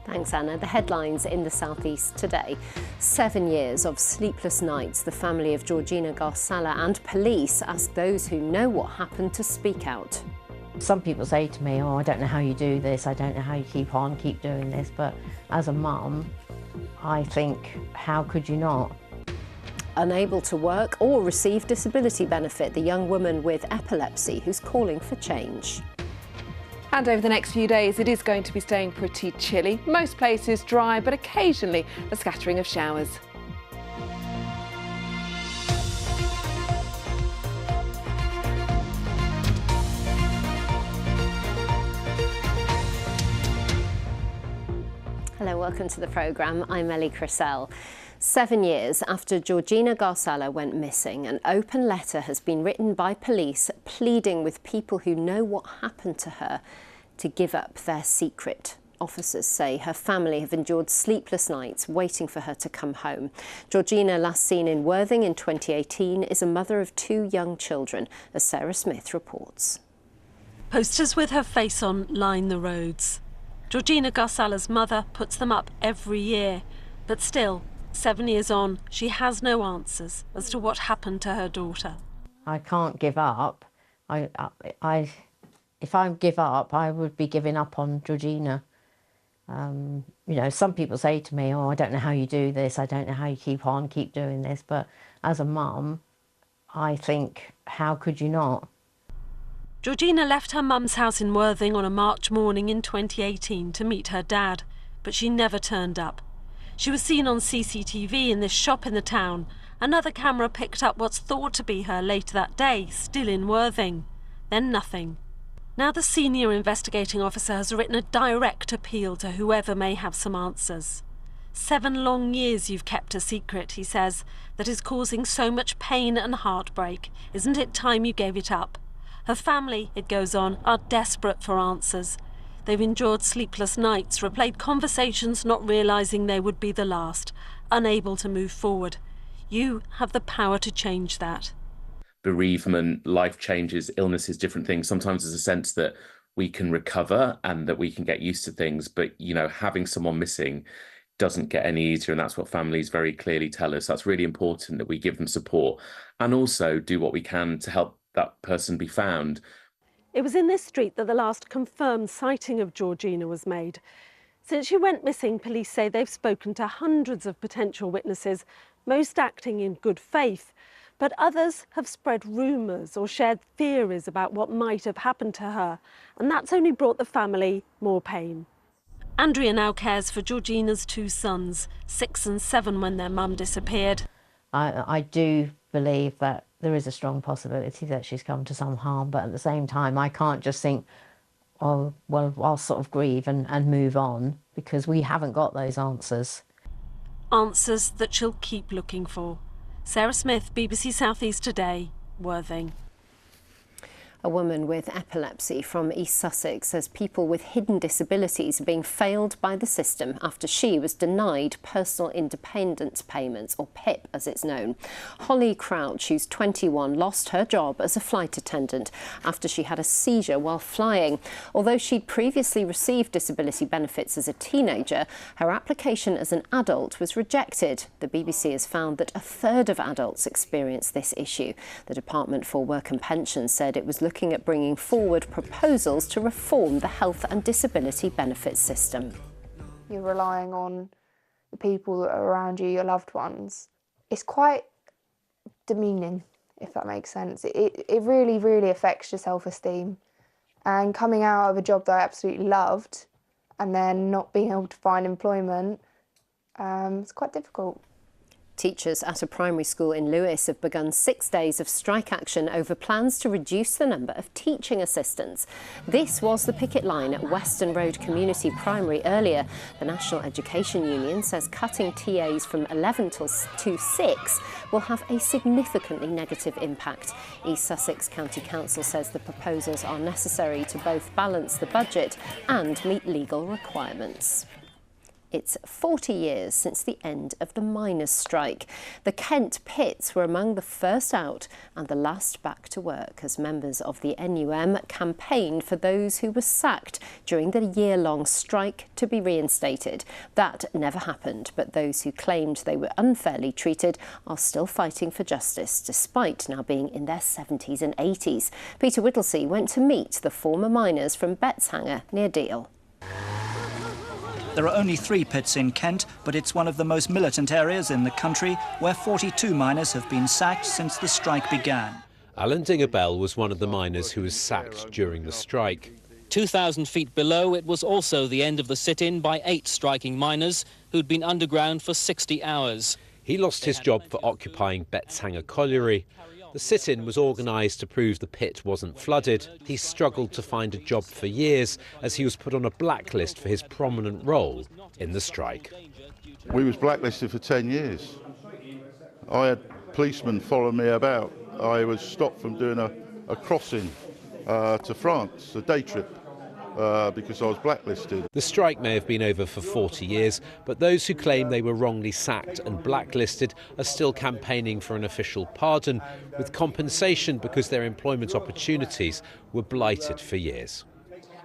Thanks, Anna. The headlines in the southeast today. 7 years of sleepless nights. The family of Georgina Garsala and police ask those who know what happened to speak out. Some people say to me, oh, I don't know how you do this, I don't know how you keep doing this, but as a mum, I think, how could you not? Unable to work or receive disability benefit, the young woman with epilepsy who's calling for change. And over the next few days, it is going to be staying pretty chilly. Most places dry, but occasionally a scattering of showers. Hello, welcome to the programme. I'm Ellie Crisell. 7 years after Georgina Garsala went missing, an open letter has been written by police pleading with people who know what happened to her to give up their secret. Officers say her family have endured sleepless nights waiting for her to come home. Georgina, last seen in Worthing in 2018, is a mother of 2 young children, as Sarah Smith reports. Posters with her face on line the roads. Georgina Garsala's mother puts them up every year, but still, 7 years on, she has no answers as to what happened to her daughter. I can't give up. If I give up, I would be giving up on Georgina. You know, some people say to me, oh, I don't know how you do this, I don't know how you keep doing this, but as a mum, I think, how could you not? Georgina left her mum's house in Worthing on a March morning in 2018 to meet her dad, but she never turned up. She was seen on CCTV in this shop in the town. Another camera picked up what's thought to be her later that day, still in Worthing. Then nothing. Now the senior investigating officer has written a direct appeal to whoever may have some answers. 7 long years you've kept a secret, he says, that is causing so much pain and heartbreak. Isn't it time you gave it up? Her family, it goes on, are desperate for answers. They've endured sleepless nights, replayed conversations not realising they would be the last, unable to move forward. You have the power to change that. Bereavement, life changes, illnesses, different things. Sometimes there's a sense that we can recover and that we can get used to things, but, you know, having someone missing doesn't get any easier, and that's what families very clearly tell us. That's really important, that we give them support and also do what we can to help that person be found. It was in this street that the last confirmed sighting of Georgina was made. Since she went missing, police say they've spoken to hundreds of potential witnesses, most acting in good faith, but others have spread rumours or shared theories about what might have happened to her, and that's only brought the family more pain. Andrea now cares for Georgina's 2 sons, 6 and 7 when their mum disappeared. I do believe that there is a strong possibility that she's come to some harm, but at the same time, I can't just think, oh, well, I'll sort of grieve and move on, because we haven't got those answers. Answers that she'll keep looking for. Sarah Smith, BBC South East Today, Worthing. A woman with epilepsy from East Sussex says people with hidden disabilities are being failed by the system after she was denied personal independence payments, or PIP as it's known. Holly Crouch, who's 21, lost her job as a flight attendant after she had a seizure while flying. Although she'd previously received disability benefits as a teenager, her application as an adult was rejected. The BBC has found that 1/3 of adults experience this issue. The Department for Work and Pensions said it was looking at bringing forward proposals to reform the health and disability benefits system. You're relying on the people that are around you, your loved ones. It's quite demeaning, if that makes sense. It really, really affects your self-esteem. And coming out of a job that I absolutely loved and then not being able to find employment, it's quite difficult. Teachers at a primary school in Lewis have begun 6 days of strike action over plans to reduce the number of teaching assistants. This was the picket line at Weston Road Community Primary earlier. The National Education Union says cutting TAs from 11 to 6 will have a significantly negative impact. East Sussex County Council says the proposals are necessary to both balance the budget and meet legal requirements. It's 40 years since the end of the miners' strike. The Kent pits were among the first out and the last back to work as members of the NUM campaigned for those who were sacked during the year-long strike to be reinstated. That never happened, but those who claimed they were unfairly treated are still fighting for justice, despite now being in their 70s and 80s. Peter Whittlesey went to meet the former miners from Betshanger near Deal. There are only 3 pits in Kent, but it's one of the most militant areas in the country, where 42 miners have been sacked since the strike began. Alan Dingerbell was one of the miners who was sacked during the strike. 2,000 feet below, it was also the end of the sit-in by 8 striking miners who'd been underground for 60 hours. He lost his job for occupying Betshanger Colliery. The sit-in was organised to prove the pit wasn't flooded. He struggled to find a job for years as he was put on a blacklist for his prominent role in the strike. We was blacklisted for 10 years. I had policemen following me about. I was stopped from doing a crossing to France, a day trip, because I was blacklisted. The strike may have been over for 40 years, but those who claim they were wrongly sacked and blacklisted are still campaigning for an official pardon, with compensation because their employment opportunities were blighted for years.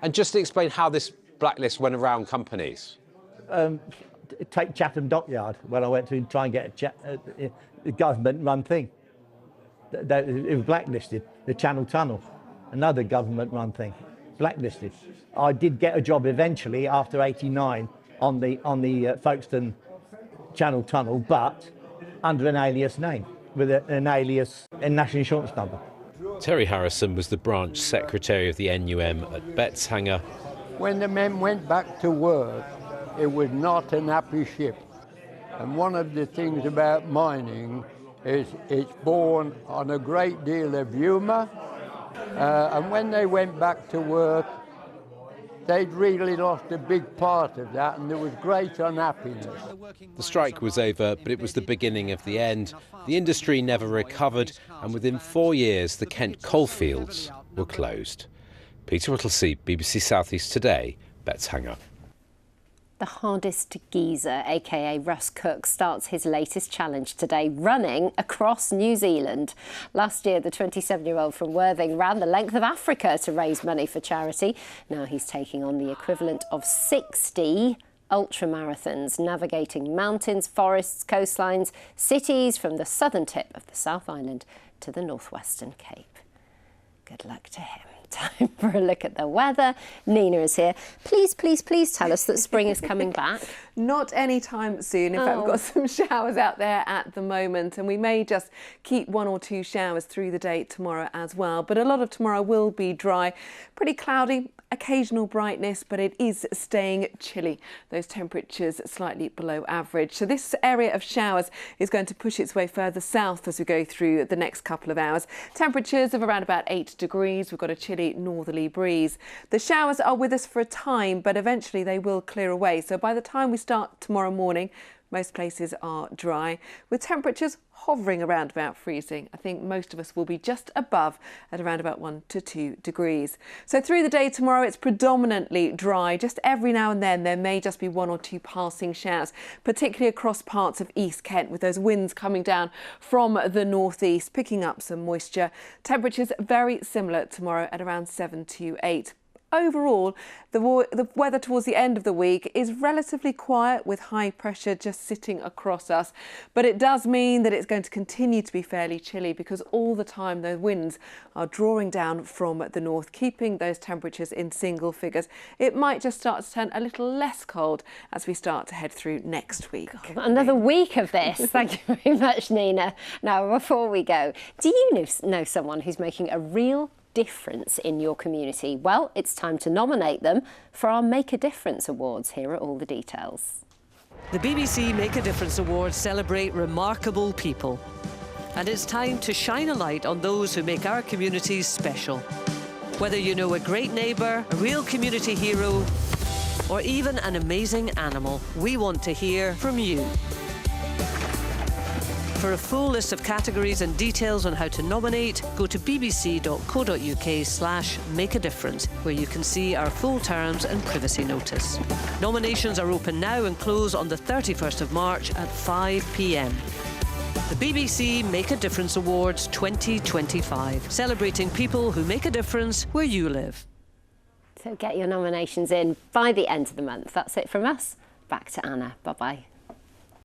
And just to explain how this blacklist went around companies. Take Chatham Dockyard, when I went to try and get a government-run thing. It was blacklisted. The Channel Tunnel, another government-run thing. Blacklisted. I did get a job eventually after '89 on the Folkestone Channel Tunnel, but under an alias name, with an alias and national insurance number. Terry Harrison was the branch secretary of the NUM at Betshanger. When the men went back to work, it was not an happy ship. And one of the things about mining is it's born on a great deal of humour. And when they went back to work, they'd really lost a big part of that, and there was great unhappiness. The strike was over, but it was the beginning of the end. The industry never recovered, and within 4 years, the Kent coalfields were closed. Peter Whittlesey, BBC South East Today, Betshanger. The hardest geezer, aka Russ Cook, starts his latest challenge today, running across New Zealand. Last year, the 27-year-old from Worthing ran the length of Africa to raise money for charity. Now he's taking on the equivalent of 60 ultramarathons, navigating mountains, forests, coastlines, cities from the southern tip of the South Island to the northwestern Cape. Good luck to him. Time for a look at the weather. Nina is here. Please, please, please tell us that spring is coming back. Not anytime soon. In fact, we've got some showers out there at the moment, and we may just keep 1 or 2 showers through the day tomorrow as well. But a lot of tomorrow will be dry, pretty cloudy, occasional brightness, but it is staying chilly. Those temperatures slightly below average. So this area of showers is going to push its way further south as we go through the next couple of hours. Temperatures of around about 8 degrees. We've got a chilly northerly breeze. The showers are with us for a time, but eventually they will clear away. So by the time we start tomorrow morning, most places are dry, with temperatures hovering around about freezing. I think most of us will be just above at around about 1 to 2 degrees. So through the day tomorrow, it's predominantly dry. Just every now and then there may just be 1 or 2 passing showers, particularly across parts of East Kent, with those winds coming down from the northeast, picking up some moisture. Temperatures very similar tomorrow at around 7 to 8. Overall, the weather towards the end of the week is relatively quiet, with high pressure just sitting across us. But it does mean that it's going to continue to be fairly chilly, because all the time the winds are drawing down from the north, keeping those temperatures in single figures. It might just start to turn a little less cold as we start to head through next week. God, another week of this. Thank you very much, Nina. Now, before we go, do you know someone who's making a real difference in your community? Well, it's time to nominate them for our Make a Difference Awards. Here are all the details. The BBC Make a Difference Awards celebrate remarkable people. And it's time to shine a light on those who make our communities special. Whether you know a great neighbour, a real community hero, or even an amazing animal, we want to hear from you. For a full list of categories and details on how to nominate, go to bbc.co.uk/make-a-difference, where you can see our full terms and privacy notice. Nominations are open now and close on the 31st of March at 5 p.m. The BBC Make a Difference Awards 2025, celebrating people who make a difference where you live. So get your nominations in by the end of the month. That's it from us. Back to Anna. Bye-bye.